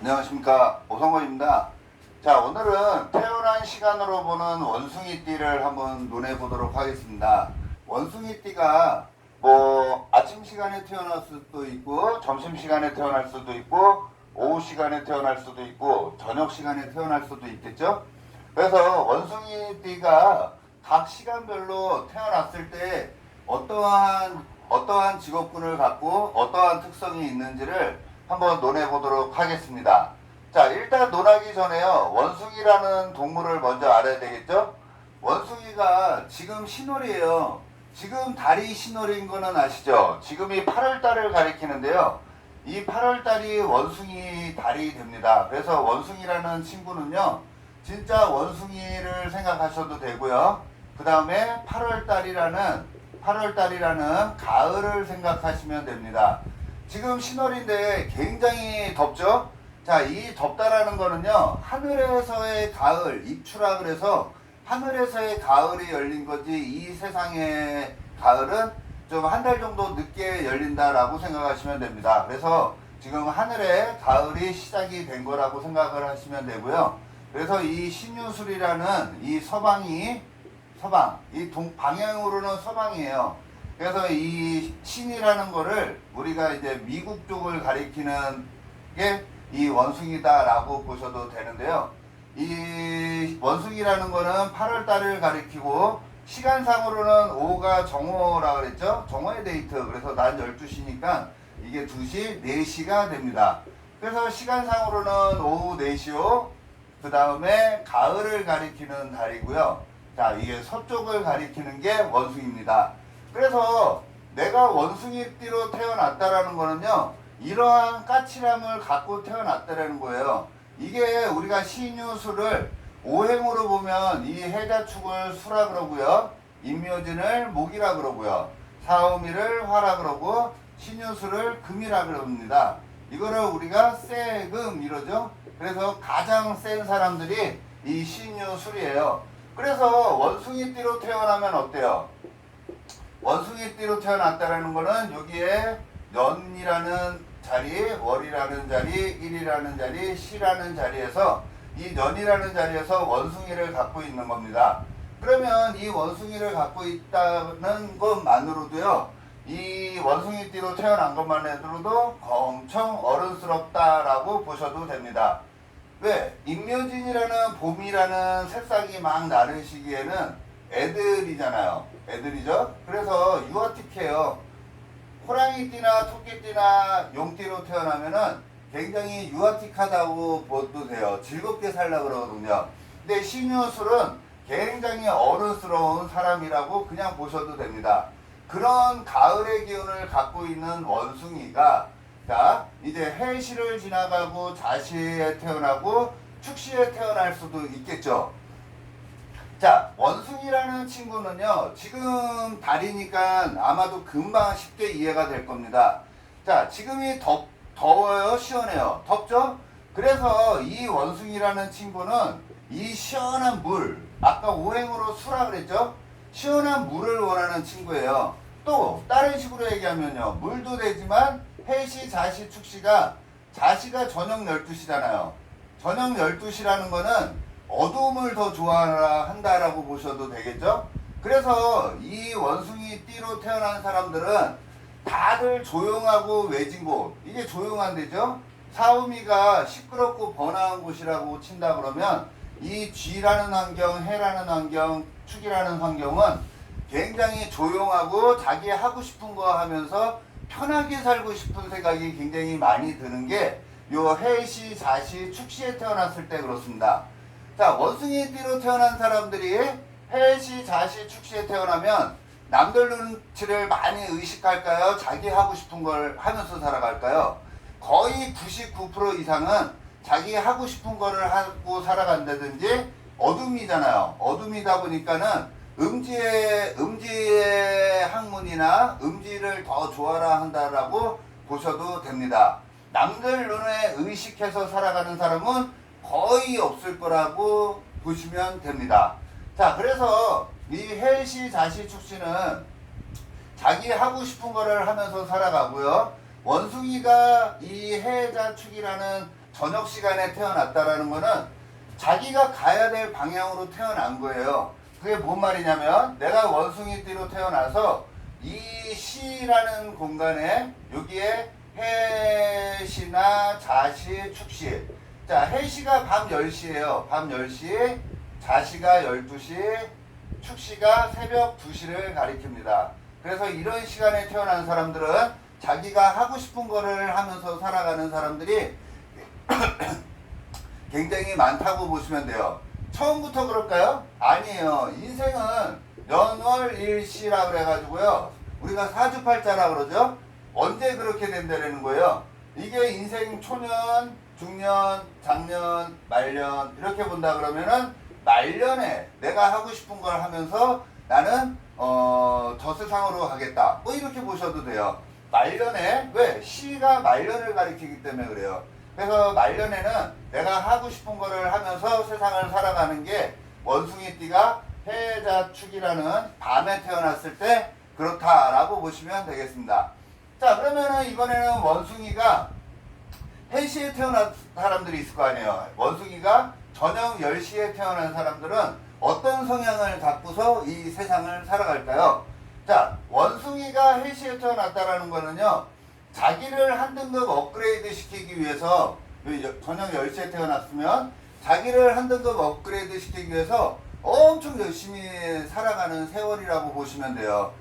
안녕하십니까, 오성건입니다. 자, 오늘은 태어난 시간으로 보는 원숭이띠를 한번 논해 보도록 하겠습니다. 원숭이띠가 뭐 아침 시간에 태어날 수도 있고 점심 시간에 태어날 수도 있고 오후 시간에 태어날 수도 있고 저녁 시간에 태어날 수도 있겠죠. 그래서 원숭이띠가 각 시간별로 태어났을 때 어떠한 직업군을 갖고 어떠한 특성이 있는지를 한번 논해 보도록 하겠습니다. 자, 일단 논하기 전에요, 원숭이라는 동물을 먼저 알아야 되겠죠. 원숭이가 지금 신월이에요. 지금 달이 신월인 거는 아시죠? 지금이 8월달을 가리키는데요, 이 8월달이 원숭이 달이 됩니다. 그래서 원숭이라는 친구는요, 진짜 원숭이를 생각하셔도 되고요, 그 다음에 8월달이라는 가을을 생각하시면 됩니다. 지금 신월인데 굉장히 덥죠? 자, 이 덥다라는 거는요, 하늘에서의 가을, 입추라 그래서 하늘에서의 가을이 열린 거지, 이 세상의 가을은 좀 한 달 정도 늦게 열린다라고 생각하시면 됩니다. 그래서 지금 하늘에 가을이 시작이 된 거라고 생각을 하시면 되고요. 그래서 이 신유술이라는 이 이 방향으로는 서방이에요. 그래서 이 신이라는 거를 우리가 이제 미국 쪽을 가리키는 게 이 원숭이다라고 보셔도 되는데요. 이 원숭이라는 거는 8월달을 가리키고, 시간상으로는 오후가 정오라 그랬죠. 정오의 데이트. 그래서 낮 12시니까 이게 2시, 4시가 됩니다. 그래서 시간상으로는 오후 4시요. 그 다음에 가을을 가리키는 달이고요. 자, 이게 서쪽을 가리키는 게 원숭이입니다. 그래서 내가 원숭이띠로 태어났다라는 거는요, 이러한 까칠함을 갖고 태어났다라는 거예요. 이게 우리가 신유술을 오행으로 보면 이 해자축을 수라 그러고요, 임묘진을 목이라 그러고요, 사오미를 화라 그러고 신유술을 금이라 그럽니다. 이거를 우리가 세금 이러죠. 그래서 가장 센 사람들이 이 신유술이에요. 그래서 원숭이띠로 태어나면 어때요? 원숭이띠로 태어났다라는 거는 여기에 년이라는 자리, 월이라는 자리, 일이라는 자리, 시라는 자리에서 이 년이라는 자리에서 원숭이를 갖고 있는 겁니다. 그러면 이 원숭이를 갖고 있다는 것만으로도요, 이 원숭이띠로 태어난 것만으로도 엄청 어른스럽다라고 보셔도 됩니다. 왜? 임묘진이라는 봄이라는 새싹이 막 나는 시기에는 애들이잖아요. 애들이죠? 그래서 유아틱해요. 호랑이띠나 토끼띠나 용띠로 태어나면은 굉장히 유아틱하다고 봐도 돼요. 즐겁게 살려고 그러거든요. 근데 신유술은 굉장히 어른스러운 사람이라고 그냥 보셔도 됩니다. 그런 가을의 기운을 갖고 있는 원숭이가, 자, 이제 해시를 지나가고 자시에 태어나고 축시에 태어날 수도 있겠죠. 자, 원숭이라는 친구는요, 지금 달이니까 아마도 금방 쉽게 이해가 될 겁니다. 자, 지금이 더워요? 시원해요? 덥죠? 그래서 이 원숭이라는 친구는 이 시원한 물, 아까 오행으로 수라 그랬죠? 시원한 물을 원하는 친구예요. 또 다른 식으로 얘기하면요, 물도 되지만 해시, 자시, 축시가, 자시가 저녁 12시잖아요. 저녁 12시라는 거는 어두움을 더 좋아한다라고 보셔도 되겠죠? 그래서 이 원숭이띠로 태어난 사람들은 다들 조용하고 외진 곳, 이게 조용한 데죠? 사우미가 시끄럽고 번화한 곳이라고 친다 그러면 이 쥐라는 환경, 해라는 환경, 축이라는 환경은 굉장히 조용하고 자기 하고 싶은 거 하면서 편하게 살고 싶은 생각이 굉장히 많이 드는 게 요 해시, 자시, 축시에 태어났을 때 그렇습니다. 자, 원숭이띠로 태어난 사람들이 해시, 자시, 축시에 태어나면 남들 눈치를 많이 의식할까요? 자기 하고 싶은 걸 하면서 살아갈까요? 거의 99% 이상은 자기 하고 싶은 거를 하고 살아간다든지, 어둠이잖아요. 어둠이다 보니까는 음지의 학문이나 음지를 더 좋아라 한다라고 보셔도 됩니다. 남들 눈에 의식해서 살아가는 사람은 거의 없을 거라고 보시면 됩니다. 자, 그래서 이 해시, 자시, 축시는 자기 하고 싶은 거를 하면서 살아가고요. 원숭이가 이 해자축이라는 저녁 시간에 태어났다라는 거는 자기가 가야 될 방향으로 태어난 거예요. 그게 뭔 말이냐면 내가 원숭이띠로 태어나서 이 시라는 공간에 여기에 해시나 자시, 축시. 자, 해시가 밤 10시예요. 밤 10시, 자시가 12시, 축시가 새벽 2시를 가리킵니다. 그래서 이런 시간에 태어난 사람들은 자기가 하고 싶은 거를 하면서 살아가는 사람들이 굉장히 많다고 보시면 돼요. 처음부터 그럴까요? 아니에요. 인생은 연월일시라 그래가지고요. 우리가 사주팔자라 그러죠. 언제 그렇게 된다는 거예요. 이게 인생 초년, 중년, 장년, 말년 이렇게 본다 그러면은 말년에 내가 하고 싶은 걸 하면서 나는 저 세상으로 가겠다. 뭐 이렇게 보셔도 돼요. 말년에 왜? 시가 말년을 가리키기 때문에 그래요. 그래서 말년에는 내가 하고 싶은 거를 하면서 세상을 살아가는 게 원숭이띠가 해자축이라는 밤에 태어났을 때 그렇다라고 보시면 되겠습니다. 자, 그러면은 이번에는 원숭이가 해시에 태어난 사람들이 있을 거 아니에요. 원숭이가 저녁 10시에 태어난 사람들은 어떤 성향을 갖고서 이 세상을 살아갈까요? 자, 원숭이가 해시에 태어났다라는 거는요, 자기를 한 등급 업그레이드 시키기 위해서, 저녁 10시에 태어났으면 자기를 한 등급 업그레이드 시키기 위해서 엄청 열심히 살아가는 세월이라고 보시면 돼요.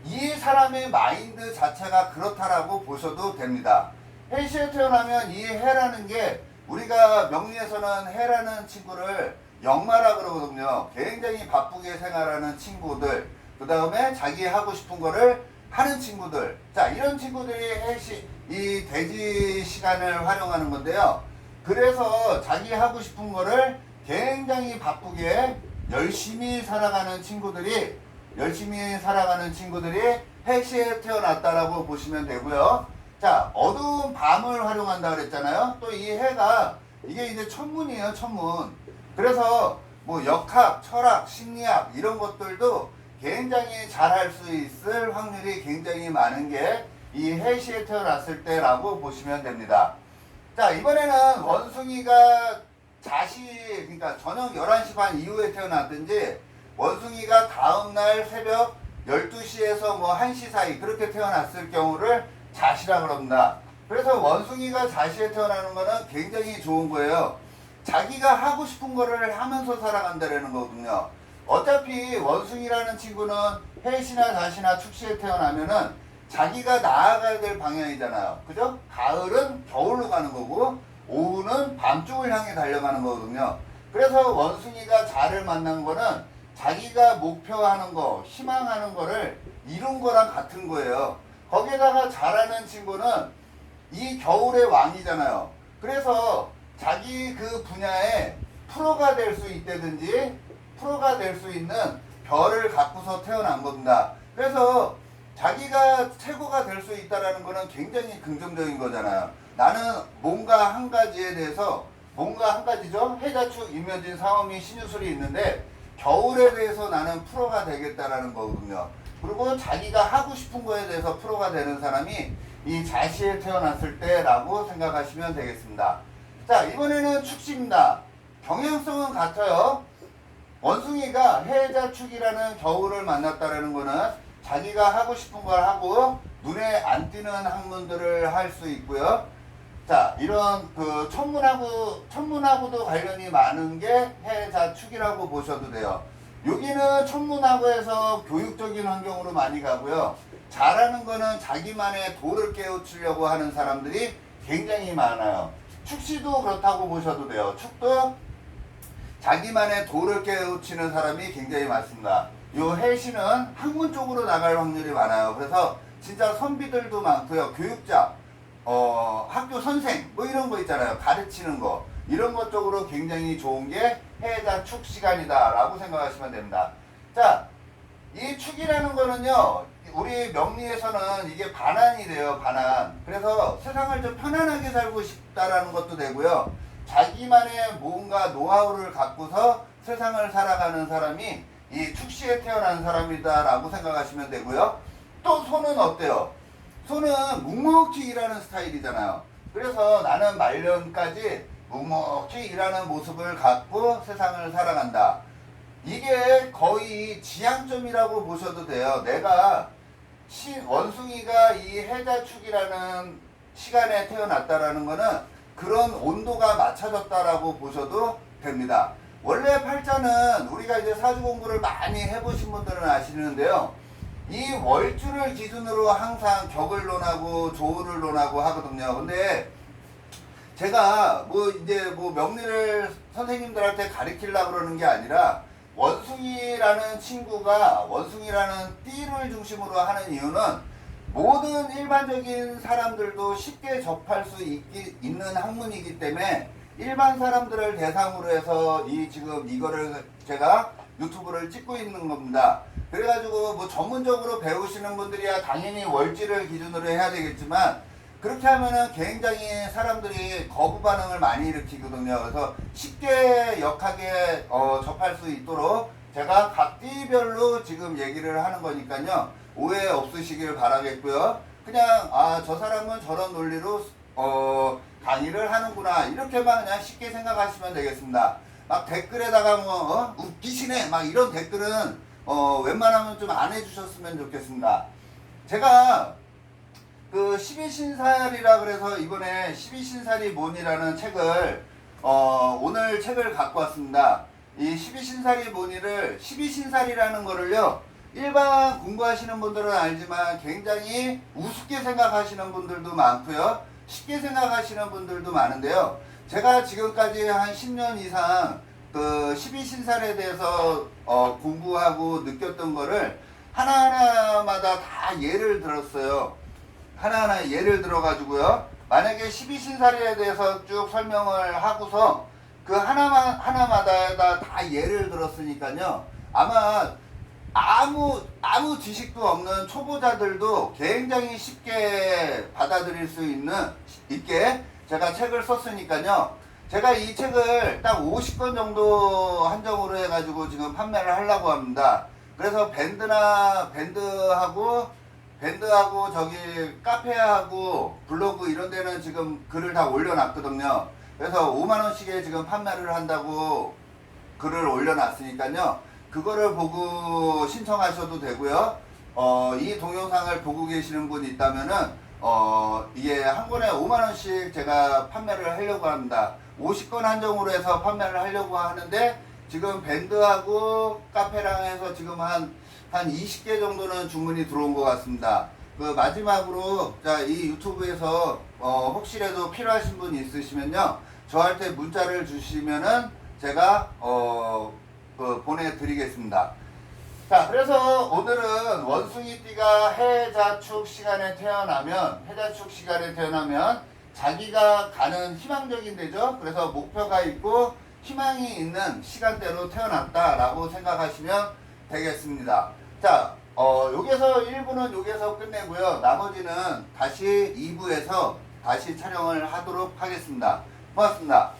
이 사람의 마인드 자체가 그렇다라고 보셔도 됩니다. 해시에 태어나면 이 해라는 게 우리가 명리에서는 해라는 친구를 역마라 그러거든요. 굉장히 바쁘게 생활하는 친구들, 그 다음에 자기 하고 싶은 거를 하는 친구들. 자, 이런 친구들이 해시, 이 돼지 시간을 활용하는 건데요. 그래서 자기 하고 싶은 거를 굉장히 바쁘게 열심히 살아가는 친구들이 해시에 태어났다라고 보시면 되고요. 자, 어두운 밤을 활용한다 그랬잖아요. 또 이 해가 이게 이제 천문이에요, 천문. 그래서 뭐 역학, 철학, 심리학 이런 것들도 굉장히 잘할 수 있을 확률이 굉장히 많은 게 이 해시에 태어났을 때라고 보시면 됩니다. 자, 이번에는 원숭이가 그러니까 저녁 11시 반 이후에 태어났든지 원숭이가 다음날 새벽 12시에서 뭐 1시 사이 그렇게 태어났을 경우를 자시라 그럽니다. 그래서 원숭이가 자시에 태어나는 거는 굉장히 좋은 거예요. 자기가 하고 싶은 거를 하면서 살아간다는 거거든요. 어차피 원숭이라는 친구는 해시나 자시나 축시에 태어나면은 자기가 나아가야 될 방향이잖아요. 그죠? 가을은 겨울로 가는 거고 오후는 밤쪽을 향해 달려가는 거거든요. 그래서 원숭이가 자를 만난 거는 자기가 목표하는 거, 희망하는 거를 이룬 거랑 같은 거예요. 거기에다가 잘하는 친구는 이 겨울의 왕이잖아요. 그래서 자기 그 분야에 프로가 될 수 있다든지 프로가 될 수 있는 별을 갖고서 태어난 겁니다. 그래서 자기가 최고가 될 수 있다는 거는 굉장히 긍정적인 거잖아요. 나는 뭔가 한 가지에 대해서 뭔가 한 가지죠. 해자축, 임묘진, 상어미, 신유술이 있는데 겨울에 대해서 나는 프로가 되겠다라는 거거든요. 그리고 자기가 하고 싶은 거에 대해서 프로가 되는 사람이 이 자시에 태어났을 때라고 생각하시면 되겠습니다. 자, 이번에는 축시입니다. 경향성은 같아요. 원숭이가 해자축이라는 겨울을 만났다라는 거는 자기가 하고 싶은 걸 하고 눈에 안 띄는 학문들을 할 수 있고요. 자, 이런 그 천문하고도 관련이 많은 게 해자축이라고 보셔도 돼요. 여기는 천문하고에서 교육적인 환경으로 많이 가고요. 잘하는 거는 자기만의 도를 깨우치려고 하는 사람들이 굉장히 많아요. 축시도 그렇다고 보셔도 돼요. 축도 자기만의 도를 깨우치는 사람이 굉장히 많습니다. 요 해시는 학문 쪽으로 나갈 확률이 많아요. 그래서 진짜 선비들도 많고요. 교육자, 학교 선생 뭐 이런 거 있잖아요. 가르치는 거 이런 것 쪽으로 굉장히 좋은 게 해자축 시간이다 라고 생각하시면 됩니다. 자, 이 축이라는 거는요, 우리 명리에서는 이게 반환이 돼요. 반환. 그래서 세상을 좀 편안하게 살고 싶다라는 것도 되고요. 자기만의 뭔가 노하우를 갖고서 세상을 살아가는 사람이 이 축시에 태어난 사람이다 라고 생각하시면 되고요. 또 소는 어때요? 소는 묵묵히 일하는 스타일이잖아요. 그래서 나는 말년까지 묵묵히 일하는 모습을 갖고 세상을 살아간다. 이게 거의 지향점이라고 보셔도 돼요. 내가 원숭이가 이 해자축이라는 시간에 태어났다라는 거는 그런 온도가 맞춰졌다라고 보셔도 됩니다. 원래 팔자는 우리가 이제 사주 공부를 많이 해보신 분들은 아시는데요. 이 월주를 기준으로 항상 격을 논하고 조우를 논하고 하거든요. 근데 제가 명리를 선생님들한테 가르치려고 그러는 게 아니라 원숭이라는 친구가 원숭이라는 띠를 중심으로 하는 이유는 모든 일반적인 사람들도 쉽게 접할 수 있는 학문이기 때문에 일반 사람들을 대상으로 해서 지금 이거를 제가 유튜브를 찍고 있는 겁니다. 그래가지고 뭐 전문적으로 배우시는 분들이야 당연히 월지를 기준으로 해야 되겠지만 그렇게 하면은 굉장히 사람들이 거부 반응을 많이 일으키거든요. 그래서 쉽게 역하게 접할 수 있도록 제가 각 띠별로 지금 얘기를 하는 거니까요. 오해 없으시길 바라겠고요. 그냥 저 사람은 저런 논리로 강의를 하는구나 이렇게만 그냥 쉽게 생각하시면 되겠습니다. 막 댓글에다가 뭐 웃기시네 막 이런 댓글은 웬만하면 좀 안 해주셨으면 좋겠습니다. 제가 그 12신살이라 그래서 이번에 12신살이 뭔이라는 책을 오늘 책을 갖고 왔습니다. 이 12신살이 뭔이를 12신살이라는 거를요 일반 공부하시는 분들은 알지만 굉장히 우습게 생각하시는 분들도 많고요 쉽게 생각하시는 분들도 많은데요. 제가 지금까지 한 10년 이상 그 12신살에 대해서 공부하고 느꼈던 거를 하나하나마다 다 예를 들었어요. 하나하나 예를 들어가지고요. 만약에 12신살에 대해서 쭉 설명을 하고서 그 하나마다 다 예를 들었으니까요. 아마 아무 지식도 없는 초보자들도 굉장히 쉽게 받아들일 수 있게 제가 책을 썼으니까요. 제가 이 책을 딱 50권 정도 한정으로 해가지고 지금 판매를 하려고 합니다. 그래서 밴드하고 저기 카페하고 블로그 이런 데는 지금 글을 다 올려놨거든요. 그래서 5만원씩에 지금 판매를 한다고 글을 올려놨으니까요. 그거를 보고 신청하셔도 되고요. 이 동영상을 보고 계시는 분 있다면은 이게 한 권에 5만원씩 제가 판매를 하려고 합니다. 50권 한정으로 해서 판매를 하려고 하는데 지금 밴드하고 카페랑 해서 지금 한 20개 정도는 주문이 들어온 것 같습니다. 그 마지막으로 이 유튜브에서 혹시라도 필요하신 분 있으시면요 저한테 문자를 주시면은 제가 보내드리겠습니다. 자, 그래서 오늘은 원숭이띠가 해자축 시간에 태어나면 자기가 가는 희망적인 데죠. 그래서 목표가 있고 희망이 있는 시간대로 태어났다라고 생각하시면 되겠습니다. 자, 여기서 1부는 여기서 끝내고요. 나머지는 다시 2부에서 다시 촬영을 하도록 하겠습니다. 고맙습니다.